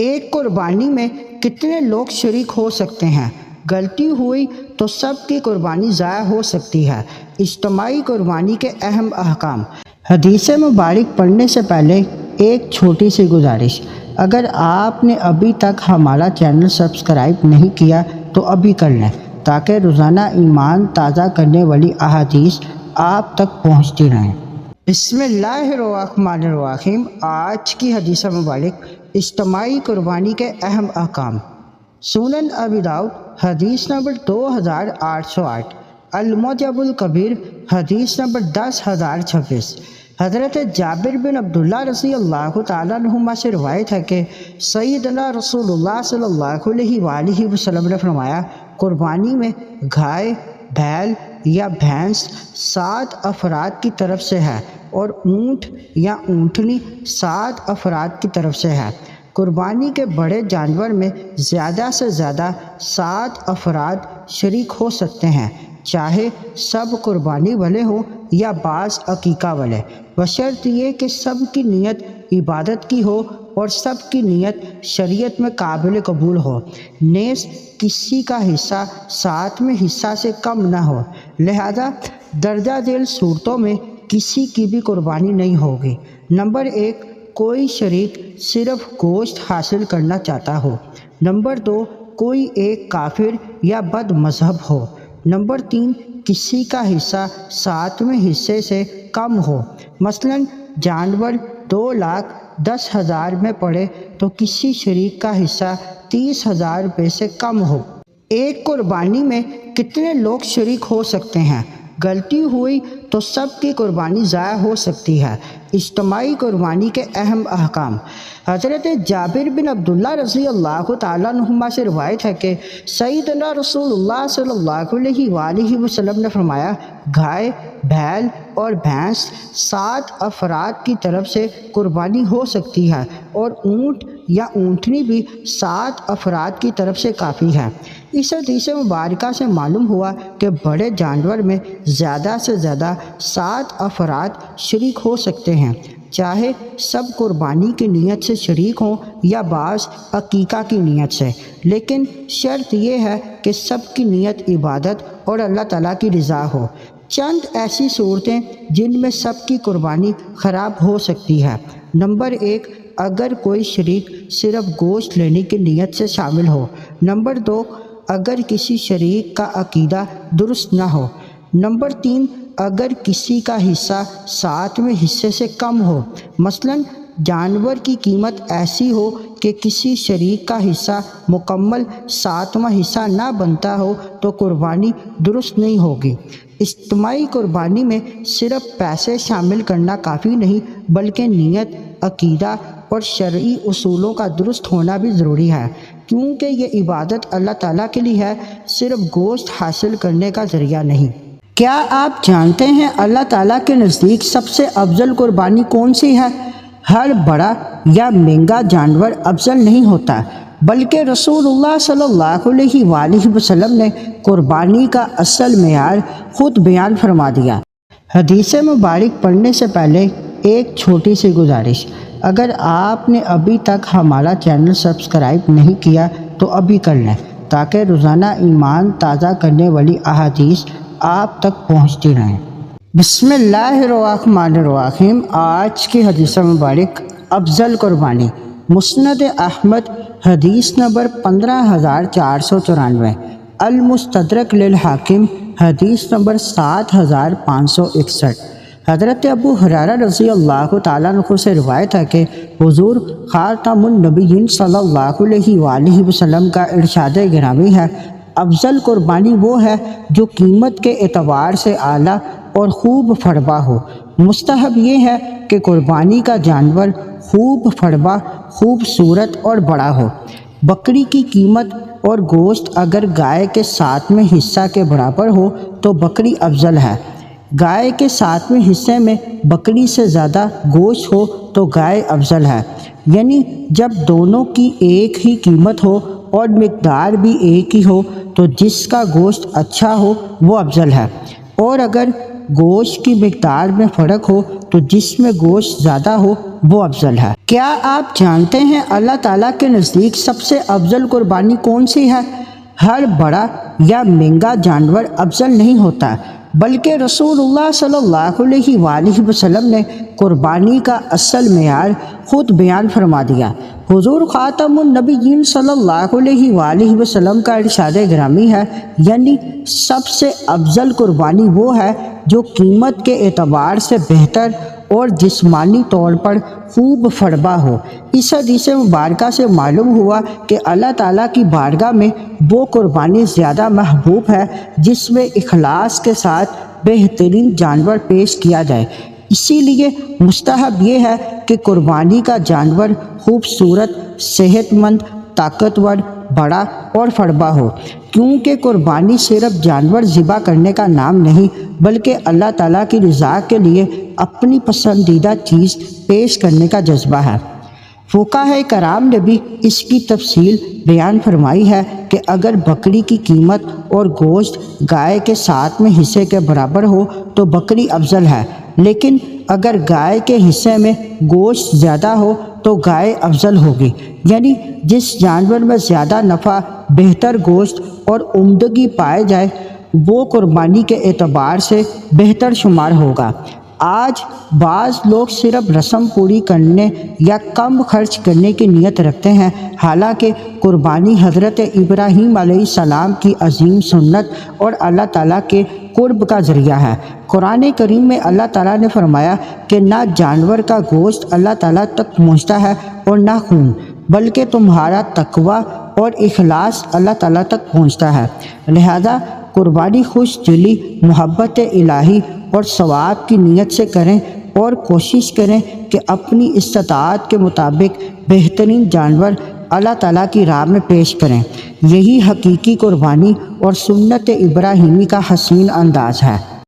ایک قربانی میں کتنے لوگ شریک ہو سکتے ہیں؟ غلطی ہوئی تو سب کی قربانی ضائع ہو سکتی ہے۔ اجتماعی قربانی کے اہم احکام۔ حدیث مبارک پڑھنے سے پہلے ایک چھوٹی سی گزارش، اگر آپ نے ابھی تک ہمارا چینل سبسکرائب نہیں کیا تو ابھی کر لیں تاکہ روزانہ ایمان تازہ کرنے والی احادیث آپ تک پہنچتی رہیں۔ بسم اللہ الرحمن الرحیم۔ آج کی حدیث مبارک اجتماعی قربانی کے اہم احکام۔ سنن ابی داؤد حدیث نمبر 2808، المعجم الکبیر حدیث نمبر 10026۔ حضرت جابر بن عبداللہ رضی اللہ تعالیٰ عنہما سے روایت ہے کہ سیدنا رسول اللہ صلی اللہ علیہ وآلہ وسلم نے فرمایا، قربانی میں گائے، بیل یا بھینس 7 افراد کی طرف سے ہے اور اونٹ یا اونٹنی 7 افراد کی طرف سے ہے۔ قربانی کے بڑے جانور میں زیادہ سے زیادہ 7 افراد شریک ہو سکتے ہیں، چاہے سب قربانی والے ہوں یا بعض عقیقہ والے، بشرط یہ کہ سب کی نیت عبادت کی ہو اور سب کی نیت شریعت میں قابل قبول ہو، نیز کسی کا حصہ 7ویں حصہ سے کم نہ ہو، لہذا درجہ ذیل صورتوں میں کسی کی بھی قربانی نہیں ہوگی۔ نمبر 1، کوئی شریک صرف گوشت حاصل کرنا چاہتا ہو۔ نمبر 2، کوئی ایک کافر یا بد مذہب ہو۔ نمبر 3، کسی کا حصہ 7ویں حصے سے کم ہو، مثلا جانور 2,10,000 میں پڑے تو کسی شریک کا حصہ 30,000 روپے سے کم ہو۔ ایک قربانی میں کتنے لوگ شریک ہو سکتے ہیں؟ غلطی ہوئی تو سب کی قربانی ضائع ہو سکتی ہے۔ اجتماعی قربانی کے اہم احکام۔ حضرت جابر بن عبداللہ رضی اللہ تعالیٰ عنہما سے روایت ہے کہ سیدنا رسول اللہ صلی اللہ علیہ وآلہ وسلم نے فرمایا، گائے، بیل اور بھینس 7 افراد کی طرف سے قربانی ہو سکتی ہے اور اونٹ یا اونٹنی بھی 7 افراد کی طرف سے کافی ہے۔ اس حدیث مبارکہ سے معلوم ہوا کہ بڑے جانور میں زیادہ سے زیادہ 7 افراد شریک ہو سکتے ہیں، چاہے سب قربانی کی نیت سے شریک ہوں یا بعض عقیقہ کی نیت سے، لیکن شرط یہ ہے کہ سب کی نیت عبادت اور اللہ تعالیٰ کی رضا ہو۔ چند ایسی صورتیں جن میں سب کی قربانی خراب ہو سکتی ہے۔ نمبر 1، اگر کوئی شریک صرف گوشت لینے کی نیت سے شامل ہو۔ نمبر 2، اگر کسی شریک کا عقیدہ درست نہ ہو۔ نمبر 3، اگر کسی کا حصہ 7ویں حصے سے کم ہو، مثلا جانور کی قیمت ایسی ہو کہ کسی شریک کا حصہ مکمل 7واں حصہ نہ بنتا ہو تو قربانی درست نہیں ہوگی۔ اجتماعی قربانی میں صرف پیسے شامل کرنا کافی نہیں بلکہ نیت، عقیدہ اور شرعی اصولوں کا درست ہونا بھی ضروری ہے، کیونکہ یہ عبادت اللہ تعالیٰ کے لیے ہے، صرف گوشت حاصل کرنے کا ذریعہ نہیں۔ کیا آپ جانتے ہیں اللہ تعالیٰ کے نزدیک سب سے افضل قربانی کون سی ہے؟ ہر بڑا یا مہنگا جانور افضل نہیں ہوتا، بلکہ رسول اللہ صلی اللہ علیہ وآلہ وسلم نے قربانی کا اصل معیار خود بیان فرما دیا۔ حدیث مبارک پڑھنے سے پہلے ایک چھوٹی سی گزارش، اگر آپ نے ابھی تک ہمارا چینل سبسکرائب نہیں کیا تو ابھی کر لیں تاکہ روزانہ ایمان تازہ کرنے والی احادیث آپ تک پہنچتی رہیں۔ بسم اللہ الرحمن الرحیم۔ آج کی حدیث مبارک افضل قربانی۔ مسند احمد حدیث نمبر 15494، المستدرک للحاکم حدیث نمبر 7561۔ حضرت ابو ہریرہ رضی اللہ تعالیٰ عنہ سے روایت ہے کہ حضور خاتم النبیین صلی اللہ علیہ وآلہ وسلم کا ارشاد گرامی ہے، افضل قربانی وہ ہے جو قیمت کے اعتبار سے اعلیٰ اور خوب پھڑبا ہو۔ مستحب یہ ہے کہ قربانی کا جانور خوب پھڑبا، خوبصورت اور بڑا ہو۔ بکری کی قیمت اور گوشت اگر گائے کے 7ویں حصہ کے برابر ہو تو بکری افضل ہے۔ گائے کے 7ویں حصے میں بکری سے زیادہ گوشت ہو تو گائے افضل ہے، یعنی جب دونوں کی ایک ہی قیمت ہو اور مقدار بھی ایک ہی ہو تو جس کا گوشت اچھا ہو وہ افضل ہے، اور اگر گوشت کی مقدار میں فرق ہو تو جس میں گوشت زیادہ ہو وہ افضل ہے۔ کیا آپ جانتے ہیں اللہ تعالیٰ کے نزدیک سب سے افضل قربانی کون سی ہے؟ ہر بڑا یا مہنگا جانور افضل نہیں ہوتا، بلکہ رسول اللہ صلی اللہ علیہ وآلہ وسلم نے قربانی کا اصل معیار خود بیان فرما دیا۔ حضور خاتم النبیین صلی اللہ علیہ وآلہ وسلم کا ارشاد گرامی ہے، یعنی سب سے افضل قربانی وہ ہے جو قیمت کے اعتبار سے بہتر اور جسمانی طور پر خوب فربا ہو۔ اس حدیث مبارکہ سے معلوم ہوا کہ اللہ تعالیٰ کی بارگاہ میں وہ قربانی زیادہ محبوب ہے جس میں اخلاص کے ساتھ بہترین جانور پیش کیا جائے۔ اسی لیے مستحب یہ ہے کہ قربانی کا جانور خوبصورت، صحت مند، طاقتور، بڑا اور فربا ہو، کیونکہ قربانی صرف جانور ذبح کرنے کا نام نہیں بلکہ اللہ تعالیٰ کی رضا کے لیے اپنی پسندیدہ چیز پیش کرنے کا جذبہ ہے۔ فقہاء کرام نے بھی اس کی تفصیل بیان فرمائی ہے کہ اگر بکری کی قیمت اور گوشت گائے کے 7ویں حصے کے برابر ہو تو بکری افضل ہے، لیکن اگر گائے کے حصے میں گوشت زیادہ ہو تو گائے افضل ہوگی، یعنی جس جانور میں زیادہ نفع، بہتر گوشت اور عمدگی پائے جائے وہ قربانی کے اعتبار سے بہتر شمار ہوگا۔ آج بعض لوگ صرف رسم پوری کرنے یا کم خرچ کرنے کی نیت رکھتے ہیں، حالانکہ قربانی حضرت ابراہیم علیہ السلام کی عظیم سنت اور اللہ تعالیٰ کے قرب کا ذریعہ ہے۔ قرآن کریم میں اللہ تعالیٰ نے فرمایا کہ نہ جانور کا گوشت اللہ تعالیٰ تک پہنچتا ہے اور نہ خون، بلکہ تمہارا تقویٰ اور اخلاص اللہ تعالیٰ تک پہنچتا ہے۔ لہذا قربانی خوش دلی، محبت الہی اور ثواب کی نیت سے کریں اور کوشش کریں کہ اپنی استطاعت کے مطابق بہترین جانور اللہ تعالیٰ کی راہ میں پیش کریں۔ یہی حقیقی قربانی اور سنت ابراہیمی کا حسین انداز ہے۔